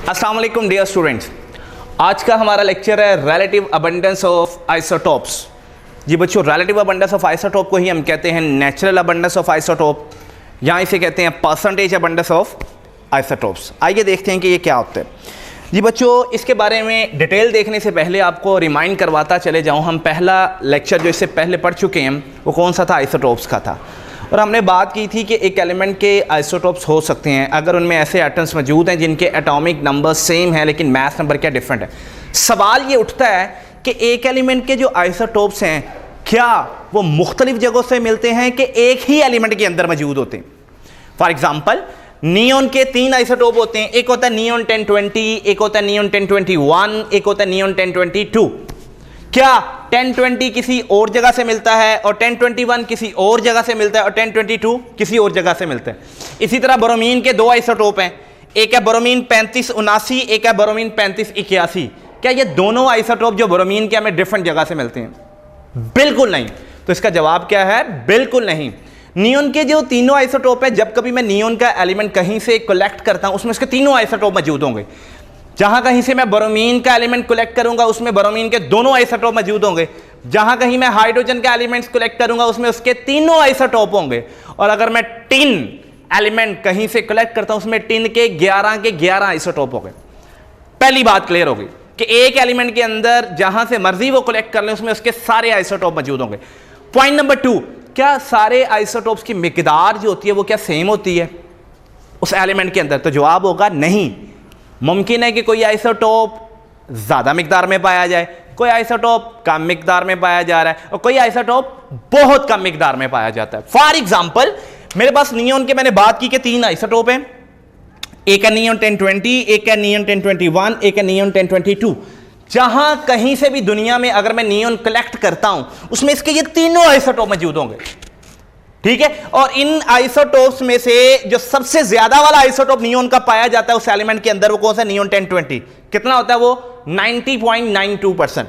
अस्सलाम वालेकुम dear students, आज का हमारा लेक्चर है रिलेटिव अबंडेंस ऑफ आइसोटोप्स। जी बच्चों, रिलेटिव अबंडेंस ऑफ आइसोटोप को ही हम कहते हैं नेचुरल अबंडेंस ऑफ आइसोटोप, यहाँ इसे कहते हैं परसेंटेज अबंडेंस ऑफ आइसोटोप्स। आइए देखते हैं कि ये क्या होता है। जी बच्चों, इसके बारे में डिटेल देखने से पहले आपको रिमाइंड करवाता चले जाऊँ, हम पहला लेक्चर जो इससे पहले पढ़ चुके हैं वो कौन सा था, आइसोटोप्स का था। और हमने बात की थी कि एक एलिमेंट के आइसोटोप्स हो सकते हैं अगर उनमें ऐसे एटम्स मौजूद हैं जिनके एटॉमिक नंबर सेम है लेकिन मास नंबर क्या डिफरेंट है। सवाल ये उठता है कि एक एलिमेंट के जो आइसोटोप्स हैं क्या वो मुख्तलिफ जगहों से मिलते हैं कि एक ही एलिमेंट के अंदर मौजूद होते हैं। फॉर एग्जाम्पल, नियोन के 3 आइसोटोप होते हैं, एक होता है नियोन 1020, एक होता है नियोन 1021, एक होता है नियोन 1022। क्या 1020 किसी और जगह से मिलता है और 1021 किसी और जगह से मिलता है और 1022 किसी और जगह से मिलता है। इसी तरह बोरोमीन के 2 आइसोटोप हैं, एक है बोरोमीन 3579, एक है बोरोमीन 3581। क्या ये दोनों आइसोटोप जो बोरोमीन के हमें डिफरेंट जगह से मिलते हैं? बिल्कुल नहीं। तो इसका जवाब क्या है? बिल्कुल नहीं। नियोन के जो तीनों आइसोटोप है, जब कभी मैं नियोन का एलिमेंट कहीं से कलेक्ट करता हूं उसमें उसके तीनों आइसोटोप मौजूद होंगे। जहां कहीं से मैं बोरोमीन का एलिमेंट कलेक्ट करूंगा उसमें बोरोमीन के दोनों आइसोटोप मौजूद होंगे। जहां कहीं मैं हाइड्रोजन का एलिमेंट्स कलेक्ट करूंगा उसमें उसके तीनों आइसोटोप होंगे। और अगर मैं टिन एलिमेंट कहीं से कलेक्ट करता हूं उसमें टिन के 11 आइसोटोप होंगे। पहली बात क्लियर होगी कि एक एलिमेंट के अंदर जहां से मर्जी वो कलेक्ट कर ले उसमें उसके सारे आइसोटोप मौजूद होंगे। पॉइंट नंबर 2, क्या सारे आइसोटोप्स की मिकदार जो होती है वो क्या सेम होती है उस एलिमेंट के अंदर? तो जवाब होगा नहीं। मुमकिन है कि कोई आइसोटोप ज्यादा मिकदार में पाया जाए, कोई आइसोटोप कम मिकदार में पाया जा रहा है और कोई आइसोटोप बहुत कम मिकदार में पाया जाता है। फॉर एग्जांपल, मेरे पास नियोन के मैंने बात की कि 3 आइसोटोप हैं, एक है नियोन 1020, एक है नियोन 1021, एक है नियोन 1022। जहां कहीं से भी दुनिया में अगर मैं नियोन कलेक्ट करता हूं उसमें इसके ये तीनों आइसोटोप मौजूद होंगे, ठीक है। और इन आइसोटोप्स में से जो सबसे ज्यादा वाला आइसोटोप नियोन का पाया जाता है उस एलिमेंट के अंदर वो कौन सा? नियोन 1020। कितना होता है वो? 90.92%।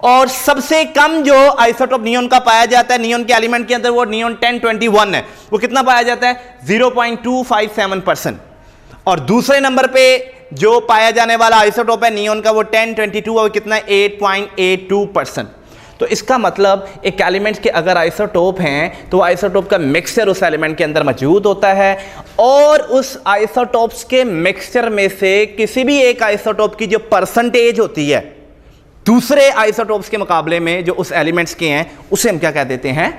और सबसे कम जो आइसोटोप नियोन का पाया जाता है नियोन के एलिमेंट के अंदर वो नियोन 1021 है। वो कितना पाया जाता है? 0.257%। और दूसरे नंबर पे जो पाया जाने वाला आइसोटोप है नियोन का वो 1022 और कितना? 8.82%। तो इसका मतलब एक एलिमेंट के अगर आइसोटोप हैं तो आइसोटोप का मिक्सचर उस एलिमेंट के अंदर मौजूद होता है और उस आइसोटोप्स के मिक्सचर में से किसी भी एक आइसोटोप की जो परसेंटेज होती है दूसरे आइसोटोप्स के मुकाबले में जो उस एलिमेंट्स के हैं उसे हम क्या कह देते हैं?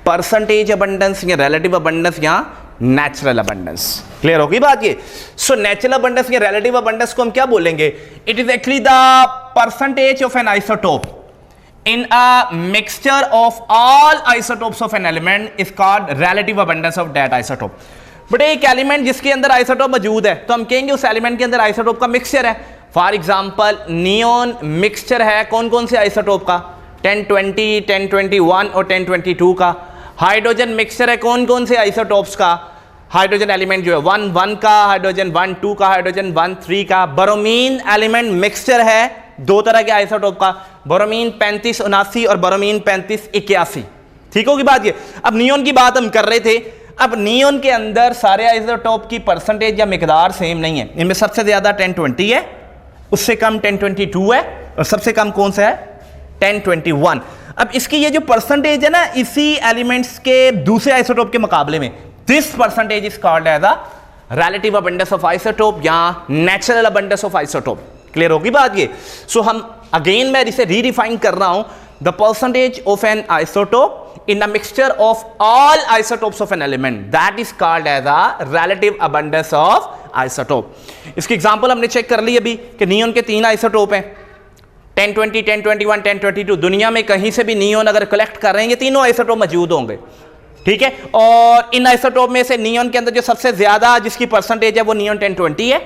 परसेंटेज अबंडेंस या रिलेटिव अबंडेंस या नेचुरल अबंडेंस। क्लियर होगी बात ये? सो नेचुरल अबंडेंस या रिलेटिव अबंडेंस को हम क्या बोलेंगे? It is actually the percentage of an isotope in a mixture of all isotopes of an element is called relative abundance of that isotope। But एक element जिसके अंदर isotope मौजूद है तो हम कहेंगे उस एलिमेंट के अंदर आइसोटोप का मिक्सचर है। फॉर एग्जांपल, नियोन मिक्सचर है कौन कौन से आइसोटोप का? 1020, 1021 और 1022 का। हाइड्रोजन मिक्सचर है कौन कौन से आइसोटोप्स का? हाइड्रोजन एलिमेंट जो है 1,1 का, हाइड्रोजन 1,2 का, हाइड्रोजन 1,3 का। बोरोमीन एलिमेंट मिक्सचर है 2 तरह के आइसोटोप का, बोरोमीन 3579 और बोरोमीन 3581। ठीक होगी बात ये? अब नियोन की बात हम कर रहे थे। अब नियोन के अंदर सारे आइसोटोप की परसेंटेज या मिकदार सेम नहीं है। इनमें सबसे ज्यादा 1020 है, उससे कम 1022 है और सबसे कम कौन सा है? 1021। अब इसकी ये जो परसेंटेज है ना इसी एलिमेंट्स के दूसरे आइसोटोप के मुकाबले में, this percentage is called as a relative abundance of isotope या natural abundance of isotope. Clear होगी बात ये? सो हम अगेन मैं इसे रीडिफाइन कर रहा हूं, the percentage of an isotope in the mixture of all isotopes of an element that is called as a relative abundance of isotope. इसकी एग्जांपल हमने चेक कर ली अभी कि नियोन के 3 आइसोटोप हैं, 1020, 1021, 1022। दुनिया में कहीं से भी नियोन अगर कलेक्ट कर रहे हैं ये तीनों आइसोटोप मौजूद होंगे, ठीक है। और इन आइसोटोप में से नियोन के अंदर जो सबसे ज्यादा जिसकी परसेंटेज है वो नियोन 1020 है,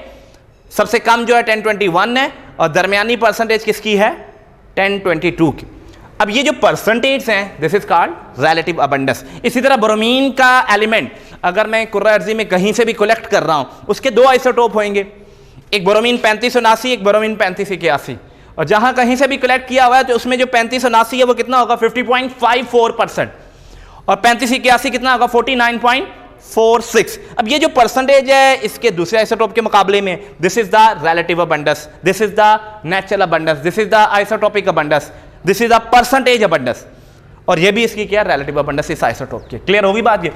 सबसे कम जो है 1021 है और दरमियानी परसेंटेज किसकी है? 1022 की। अब ये जो परसेंटेज हैं this is called relative abundance. इसी तरह बोरोमीन का एलिमेंट अगर मैं कुर्रा अर्जी में कहीं से भी कलेक्ट कर रहा हूं उसके 2 आइसोटोप होंगे, एक बोरोमीन 3579, एक बोरोमीन 3581। और जहां कहीं से भी कलेक्ट किया हुआ है तो उसमें जो 3579 है वो कितना होगा? 50.54% और 3581 कितना होगा? 4 6। अब ये जो परसेंटेज है इसके दूसरे आइसोटोप के मुकाबले में, this is the relative abundance, this is the natural abundance, this is the isotopic abundance, this is the percentage abundance, और ये भी इसकी क्या रिलेटिव अबंडेंस इस आइसोटोप की। क्लियर होगी बात ये?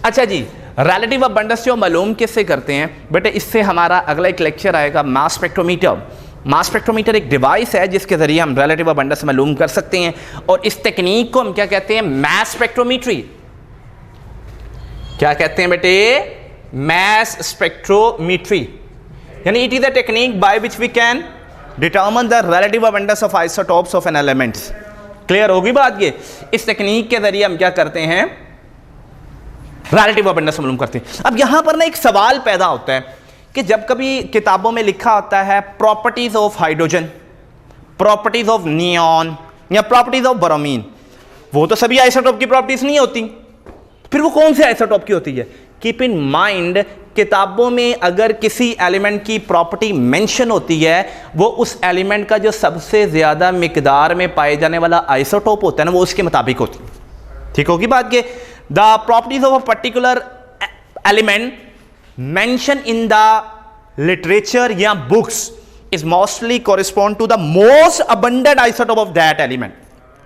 अच्छा जी, रिलेटिव अबंडेंस जो मालूम किससे करते हैं बेटे, इससे हमारा अगला एक लेक्चर आएगा मास स्पेक्ट्रोमीटर। मास स्पेक्ट्रोमीटर एक डिवाइस है जिसके जरिए हम रिलेटिव अबंडेंस मालूम कर सकते हैं, और इस टेक्निक को हम क्या कहते हैं? Mass spectrometry. क्या कहते हैं बेटे? मास स्पेक्ट्रोमेट्री, यानी it is a technique by which we can determine the relative abundance of isotopes of an elements. Clear होगी बात ये? इस टेक्निक के जरिए हम क्या करते हैं? रिलेटिव अबंडेंस मालूम करते हैं। अब यहां पर ना एक सवाल पैदा होता है कि जब कभी किताबों में लिखा होता है properties of hydrogen, properties of neon या प्रॉपर्टीज ऑफ ब्रोमीन, वो तो सभी आइसोटोप की प्रॉपर्टीज नहीं होती, फिर वो कौन से आइसोटोप की होती है? कीप इन माइंड, किताबों में अगर किसी एलिमेंट की प्रॉपर्टी मेंशन होती है, वो उस एलिमेंट का जो सबसे ज्यादा मिकदार में पाए जाने वाला आइसोटोप होता है ना, वो उसके मुताबिक होती है। ठीक होगी बात के? The properties of a particular element mentioned in the literature या books is mostly correspond to the most abundant isotope of that element।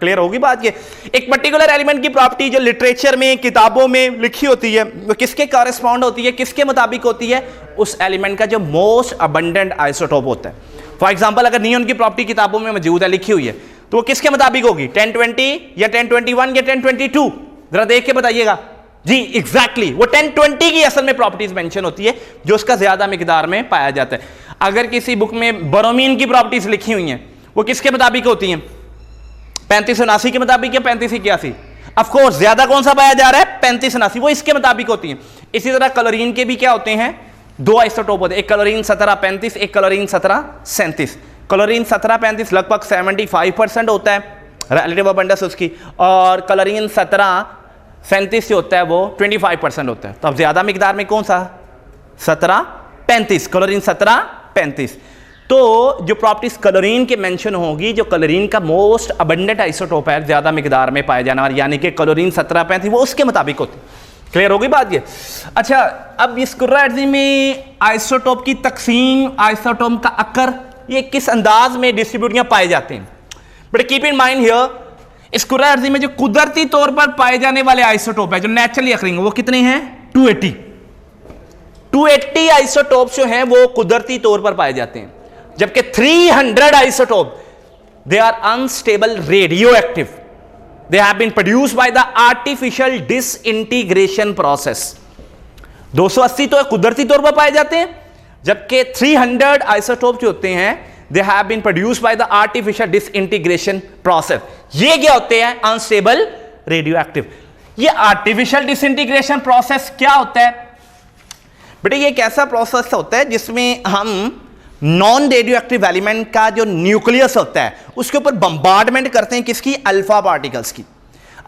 Clear होगी बात ये? एक पर्टिकुलर एलिमेंट की प्रॉपर्टी जो लिटरेचर में, किताबों में लिखी होती है, वो किसके कॉरेस्पॉन्ड होती है, किसके मुताबिक होती है? उस एलिमेंट का जो मोस्ट अबंडेंट आइसोटोप होता है। फॉर एग्जांपल, अगर नियॉन की प्रॉपर्टी किताबों में मौजूद है, लिखी हुई है, तो वो किसके मुताबिक होगी? 1020 या 1021 या 1022? जरा देख के बताइएगा जी। एग्जैक्टली वो 1020 की असल में प्रॉपर्टीज मेंशन होती है, जो उसका ज्यादा मिकदार में पाया जाता है। अगर किसी बुक में ब्रोमीन की प्रॉपर्टीज लिखी हुई हैं, वो किसके मुताबिक होती हैं? 3579 के मुताबिक या 3581? ऑफ कोर्स ज्यादा कौन सा पाया जा रहा है? 3579, वो इसके मुताबिक होती हैं। इसी तरह क्लोरीन के भी क्या होते हैं? 2 आइसोटोप होते हैं, एक क्लोरीन 1735, एक क्लोरीन 1737। क्लोरीन 1735 लगभग 75% होता है रिलेटिव अबंडेंस उसकी, और क्लोरीन 1737 जो होता है वो 25% होता है। तो अब ज्यादा मिकदार में कौन सा? 1735, क्लोरीन 1735। तो जो प्रॉपर्टीज क्लोरीन के मेंशन होगी, जो क्लोरीन का मोस्ट अबंडेंट आइसोटोप है, ज्यादा मिकदार में पाया जाने वाला, यानी कि क्लोरीन 1735, वो उसके मुताबिक होती है। क्लियर होगी बात ये? अच्छा, अब इस कुर्रा-ए-अर्ज़ी में आइसोटोप की तकसीम, आइसोटोप का अकर, ये किस अंदाज में डिस्ट्रीब्यूट पाए जाते हैं? But keep in mind here, इस कुर्रा-ए-अर्ज़ी में जो कुदरती तौर पर पाए जाने वाले आइसोटोप है, जो नेचुरली अकरिंग, वो कितने हैं? 280 आइसोटोप जो हैं वो कुदरती तौर पर पाए जाते हैं, जबकि 300 isotope they are unstable radioactive, they have been produced by the artificial disintegration process. 280 तो कुदरती तौर पर पाए जाते हैं, जबकि 300 आइसोटोप जो होते हैं they have been produced by the artificial disintegration process. ये क्या होते हैं? Unstable radioactive. ये आर्टिफिशियल डिसइंटीग्रेशन प्रोसेस क्या होता है बेटे? ये एक ऐसा प्रोसेस होता है जिसमें हम नॉन रेडियो एक्टिव एलिमेंट का जो न्यूक्लियस होता है उसके ऊपर बम्बार्डमेंट करते हैं, किसकी? अल्फा पार्टिकल्स की।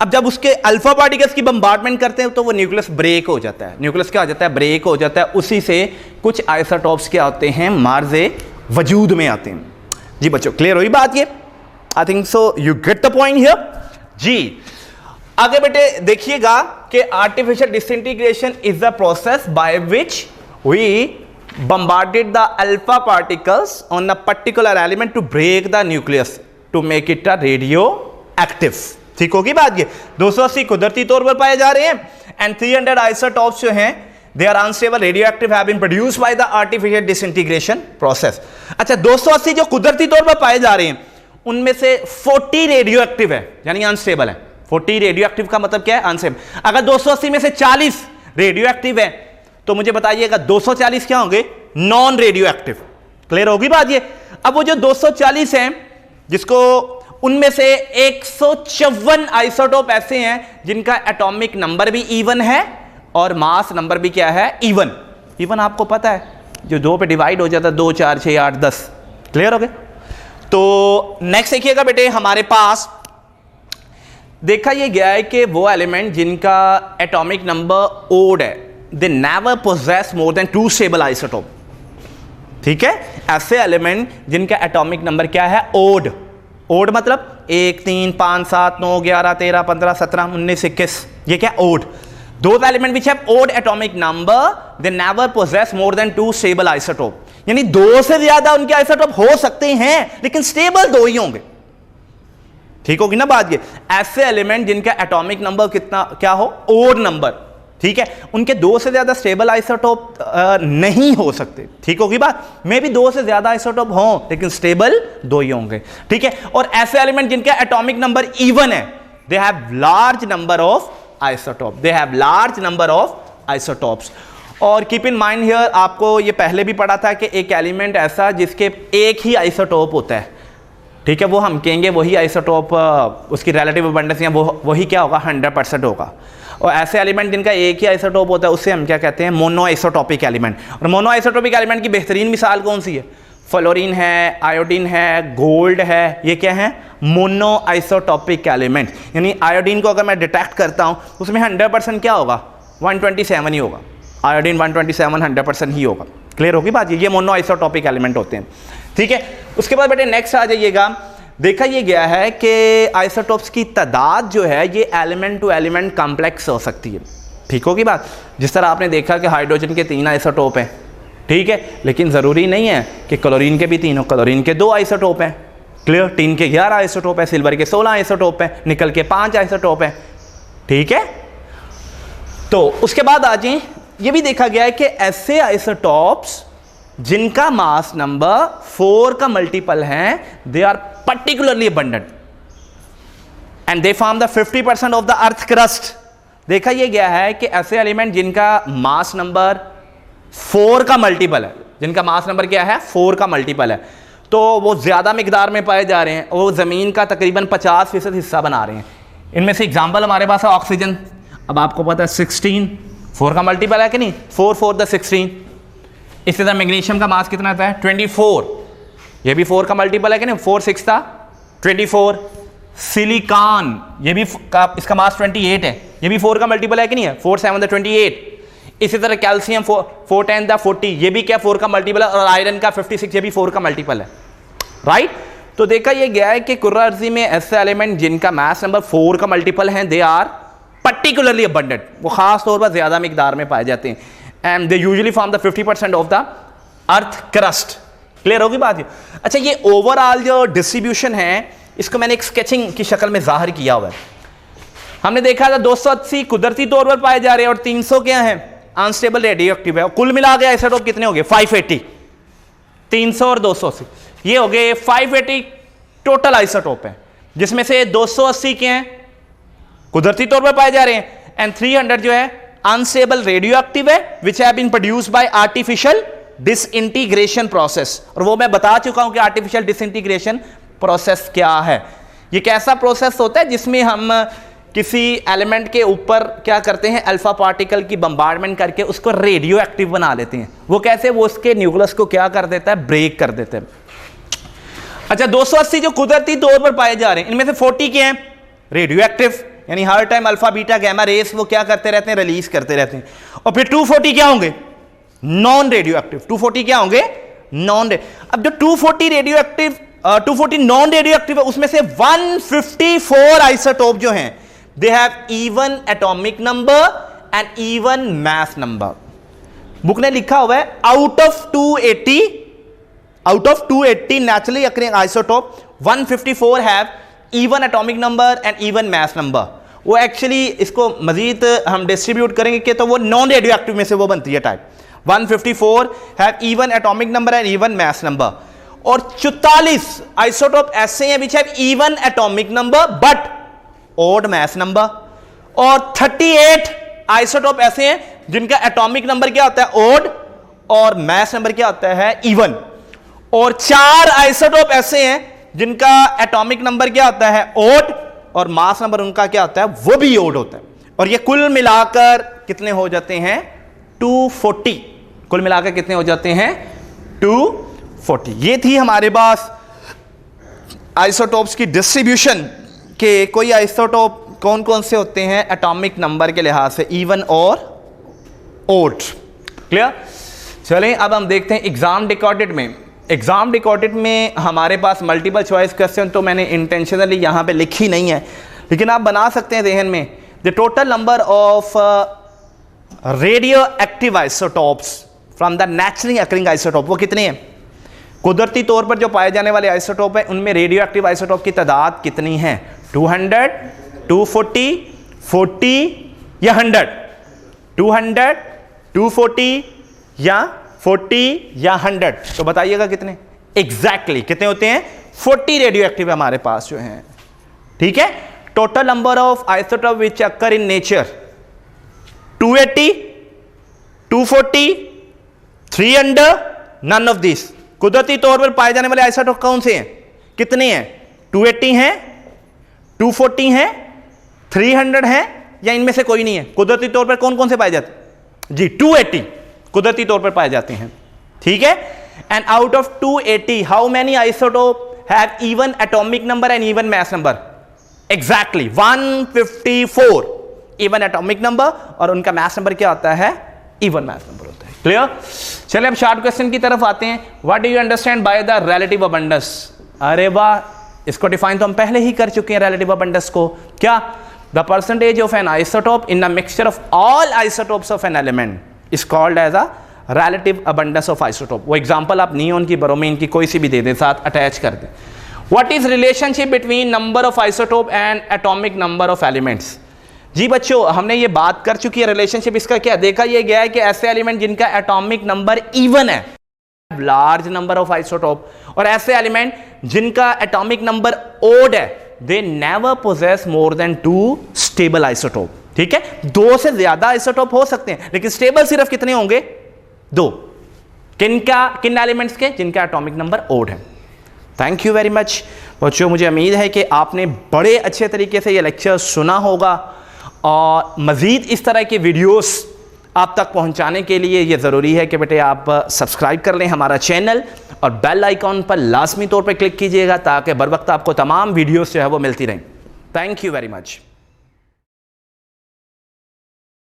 अब जब उसके अल्फा पार्टिकल्स की बम्बार्डमेंट करते हैं तो वो न्यूक्लियस ब्रेक हो जाता है। न्यूक्लियस क्या हो जाता है? ब्रेक हो जाता है। उसी से कुछ आइसोटोप्स क्या होते हैं? मार्जे वजूद में आते हैं। जी बच्चों, क्लियर हुई बात ये? I think so you get the point here जी। आगे बेटे देखिएगा कि artificial disintegration is the process by which we bombarded the alpha particles on a particular element to break the nucleus to make it a radioactive। ठीक होगी बात ये? 280 कुदरती तौर पर पाए जा रहे हैं, एंड 300 आइसोटोप्स जो हैं they are unstable radioactive have been produced by the artificial disintegration process। अच्छा, 280 जो कुदरती तौर पर पाए जा रहे हैं उनमें से 40 रेडियो एक्टिव है, यानी अनस्टेबल है। 40 रेडियो एक्टिव का मतलब क्या है? अनस्टेबल। अगर 280 में से 40 रेडियो एक्टिव है तो मुझे बताइएगा 240 क्या होंगे? Non radio active. क्लियर होगी बात ये? अब वो जो 240 हैं, जिसको उनमें से 154 आइसोटोप ऐसे हैं जिनका एटॉमिक नंबर भी इवन है और मास नंबर भी क्या है? इवन। इवन आपको पता है जो 2 पे डिवाइड हो जाता है, 2 4 6 8 10। क्लियर हो गए? तो नेक्स्ट देखिएगा बेटे, हमारे पास देखा ये गया है कि वो एलिमेंट जिनका एटॉमिक नंबर ओड है, they never possess more than 2 stable isotope। ठीक है? ऐसे एलिमेंट जिनका एटॉमिक नंबर क्या है? ओड। ओड मतलब 1 3 5 7 9 11 13 15 17 19 21, ये क्या? Odd. Those elements which have odd atomic number, they never possess more than 2 stable isotope. यानी 2 से ज्यादा उनके आइसोटोप हो सकते हैं लेकिन स्टेबल 2 ही होंगे। ठीक होगी ना बात ये? ऐसे एलिमेंट जिनका एटॉमिक नंबर कितना क्या हो, ओड नंबर, ठीक है, उनके 2 से ज्यादा स्टेबल आइसोटोप नहीं हो सकते। ठीक होगी बात? मे भी 2 से ज्यादा आइसोटोप हो लेकिन स्टेबल 2 ही होंगे। ठीक है, और ऐसे एलिमेंट जिनका एटॉमिक नंबर इवन है, they have large number of isotope, they have large number of isotopes. और कीप इन माइंड हियर, आपको ये पहले भी पढ़ा था कि एक एलिमेंट ऐसा जिसके एक ही आइसोटोप होता है, ठीक है, वो हम कहेंगे वही आइसोटोप, उसकी रिलेटिव अबंडेंस या वही क्या होगा, 100% होगा। और ऐसे एलिमेंट जिनका एक ही आइसोटोप होता है उसे हम क्या कहते हैं, मोनो आइसोटोपिक एलिमेंट। और मोनो आइसोटोपिक एलिमेंट की बेहतरीन मिसाल कौन सी है? फ्लोरीन है, आयोडीन है, गोल्ड है, ये क्या है, मोनो आइसोटोपिक एलिमेंट। यानी आयोडीन को अगर मैं डिटेक्ट करता हूँ उसमें 100% क्या होगा, 127 ही होगा। आयोडीन 127 100% ही होगा। क्लियर होगी बात? ये मोनो आइसोटोपिक एलिमेंट होते हैं। ठीक है, उसके बाद बेटे नेक्स्ट आ जाइएगा। देखा ये गया है कि आइसोटोप्स की तादाद जो है ये एलिमेंट टू एलिमेंट कॉम्प्लेक्स हो सकती है। ठीक होगी बात? जिस तरह आपने देखा कि हाइड्रोजन के 3 आइसोटोप हैं, ठीक है, लेकिन ज़रूरी नहीं है कि क्लोरीन के भी 3 हो। क्लोरीन के 2 आइसोटोप हैं। क्लियर? टिन के 11 आइसोटोप है, सिल्वर के 16 आइसोटोप हैं, निकल के 5 आइसोटोप हैं। ठीक है, तो उसके बाद आ जाए, ये भी देखा गया है कि ऐसे आइसोटोप्स जिनका मास नंबर 4 का मल्टीपल है, they are particularly abundant and they form the 50% of the earth crust. देखा यह गया है कि ऐसे एलिमेंट जिनका मास नंबर 4 का मल्टीपल है, जिनका मास नंबर क्या है, 4 का मल्टीपल है, तो वो ज्यादा मिकदार में पाए जा रहे हैं, वो जमीन का तकरीबन 50% हिस्सा बना रहे हैं। इनमें से एग्जाम्पल हमारे पास है ऑक्सीजन। अब आपको पता है 16 4 का मल्टीपल है कि नहीं, 4 4 द 16। इसी तरह मैग्नीशियम का मास कितना आता है, 24, ये भी 4 का मल्टीपल है कि नहीं, 4 6 था 24। सिलिकॉन, ये भी इसका मास 28 है, ये भी 4 का मल्टीपल है कि नहीं है, 4 7 द 28। इसी तरह कैल्शियम 4 10 द 40, ये भी क्या 4 का मल्टीपल है। और आयरन का 56, ये भी 4 का मल्टीपल है। राइट? तो देखा यह गया है कि कुर्रा अर्जी में ऐसे एलिमेंट जिनका मास नंबर 4 का मल्टीपल है, दे आर पर्टिकुलरली अबंडेंट, वो खास तौर पर ज्यादा मिकदार में पाए जाते हैं। And they usually form the 50% of the earth crust. Clear होगी बात? अच्छा, ये ओवरऑल जो डिस्ट्रीब्यूशन है इसको मैंने एक स्केचिंग की शक्ल में जाहिर किया हुआ है। हमने देखा था 280 कुदरती तौर पर पाए जा रहे हैं और 300 क्या है, अनस्टेबल रेडियो एक्टिव है। कुल मिला के आइसोटोप कितने हो गए, 580। 300 और 280 ये हो गए 580 टोटल आइसोटोप है, जिसमें से 280 के हैं कुदरती तौर पर पाए जा रहे हैं एंड 300 जो है अनस्टेबल रेडियो एक्टिव है, which have been produced by artificial disintegration process. और वो मैं बता चुका हूं कि आर्टिफिशियल डिसइंटीग्रेशन प्रोसेस क्या है। ये कैसा प्रोसेस होता है जिसमें हम किसी एलिमेंट के ऊपर क्या करते हैं, अल्फा पार्टिकल की बम्बार्डमेंट करके उसको रेडियो एक्टिव बना देते हैं। वो कैसे, वो उसके न्यूक्लियस को क्या कर देता है, ब्रेक कर देता है। अच्छा, 280 जो कुदरती तौर पर पाए जा रहे हैं, इनमें से 40 के हैं रेडियो एक्टिव, यानी हर time alpha beta gamma rays वो क्या करते रहते हैं, रिलीज करते रहते हैं। और फिर 240 क्या होंगे, नॉन रेडियो एक्टिव। 240 क्या होंगे, नॉन रेडियो। अब जो 240 radio active 240 non radio active है, उसमें से 154 आइसोटोप जो हैं, they have even atomic number and even mass number. Book ने लिखा हुआ है out of 280 naturally occurring isotope 154 have even atomic number and even mass number. वो एक्चुअली इसको मजीद हम डिस्ट्रीब्यूट करेंगे कि तो वो नॉन रेडियो एक्टिव में से वो बनती है type. 154 have even atomic number and even mass number. और 44 आइसोटोप ऐसे हैं which have even atomic number but odd mass number. और 38 आइसोटोप ऐसे हैं जिनका एटॉमिक नंबर क्या होता है, ऑड, और मास नंबर क्या होता है, इवन। और 4 आइसोटोप ऐसे हैं जिनका एटॉमिक नंबर क्या होता है, ऑड, और मास नंबर उनका क्या होता है, वो भी ऑड होता है। और ये कुल मिलाकर कितने हो जाते हैं, 240। कुल मिलाकर कितने हो जाते हैं, 240। ये थी हमारे पास आइसोटोप्स की डिस्ट्रीब्यूशन के कोई आइसोटोप कौन कौन से होते हैं एटॉमिक नंबर के लिहाज से, इवन और ऑड। क्लियर? चलें अब हम देखते हैं एग्जाम डिकॉर्डेड में। एग्जाम डिकॉर्डेड में हमारे पास मल्टीपल चॉइस क्वेश्चन तो मैंने इंटेंशनली यहाँ पे लिखी नहीं है, लेकिन आप बना सकते हैं जहन में। The total number of radio active isotopes from the naturally occurring isotope, वो कितने हैं? कुदरती तौर पर जो पाए जाने वाले आइसोटॉप है उनमें रेडियो एक्टिव आइसोटॉप की तादाद कितनी है? 200, 240, 40 या 100? 200, 240 या 40 या 100? तो बताइएगा कितने एग्जैक्टली कितने होते हैं? 40 रेडियो एक्टिव हमारे पास जो हैं, ठीक है। Total number of isotope which occur in nature 280, 240, 300, none of this. कुदरती तौर पर पाए जाने वाले आइसोटॉप कौन से हैं? कितने हैं? 280 हैं, 240 हैं, 300 हैं, या इनमें से कोई नहीं है? कुदरती तौर पर कौन कौन से पाए जाते हैं? जी 280 कुदरती तौर पर पाए जाते हैं, ठीक है। And out of 280 how many isotope have even atomic number and even mass number? Exactly 154 even atomic number, और उनका मास नंबर क्या होता है? इवन मास नंबर होता है। क्लियर? चलिए अब शॉर्ट क्वेश्चन की तरफ आते हैं। What do you understand by the relative abundance? अरे वाह, इसको डिफाइन तो हम पहले ही कर चुके हैं रिलेटिव अबंडेंस को। क्या? The percentage of an isotope in the mixture of all isotopes of an element is called as a relative abundance of isotope. वो एग्जांपल आप नियोन की, ब्रोमीन की, कोई सी भी दे दें, साथ अटैच कर दें। What is relationship between number of isotope and atomic number of elements? जी बच्चों, हमने ये बात कर चुकी है रिलेशनशिप। इसका क्या देखा ये गया है कि ऐसे एलिमेंट जिनका एटॉमिक नंबर इवन है, लार्ज नंबर ऑफ आइसोटोप, और ऐसे एलिमेंट जिनका एटॉमिक नंबर ओड है, they never possess more than 2 stable isotope. ठीक है, 2 से ज्यादा आइसोटोप हो सकते हैं, लेकिन स्टेबल सिर्फ कितने होंगे? 2। किन एलिमेंट्स के? जिनका एटॉमिक नंबर ओड है। थैंक यू वेरी मच बच्चों, मुझे उम्मीद है कि आपने बड़े अच्छे तरीके से ये लेक्चर सुना होगा, और मज़ीद इस तरह के वीडियोस आप तक पहुंचाने के लिए ये ज़रूरी है कि बेटे आप सब्सक्राइब कर लें हमारा चैनल, और बेल आइकॉन पर लाजमी तौर पर क्लिक कीजिएगा ताकि बर वक्त आपको तमाम वीडियोस जो है वो मिलती रहें। Thank you very much.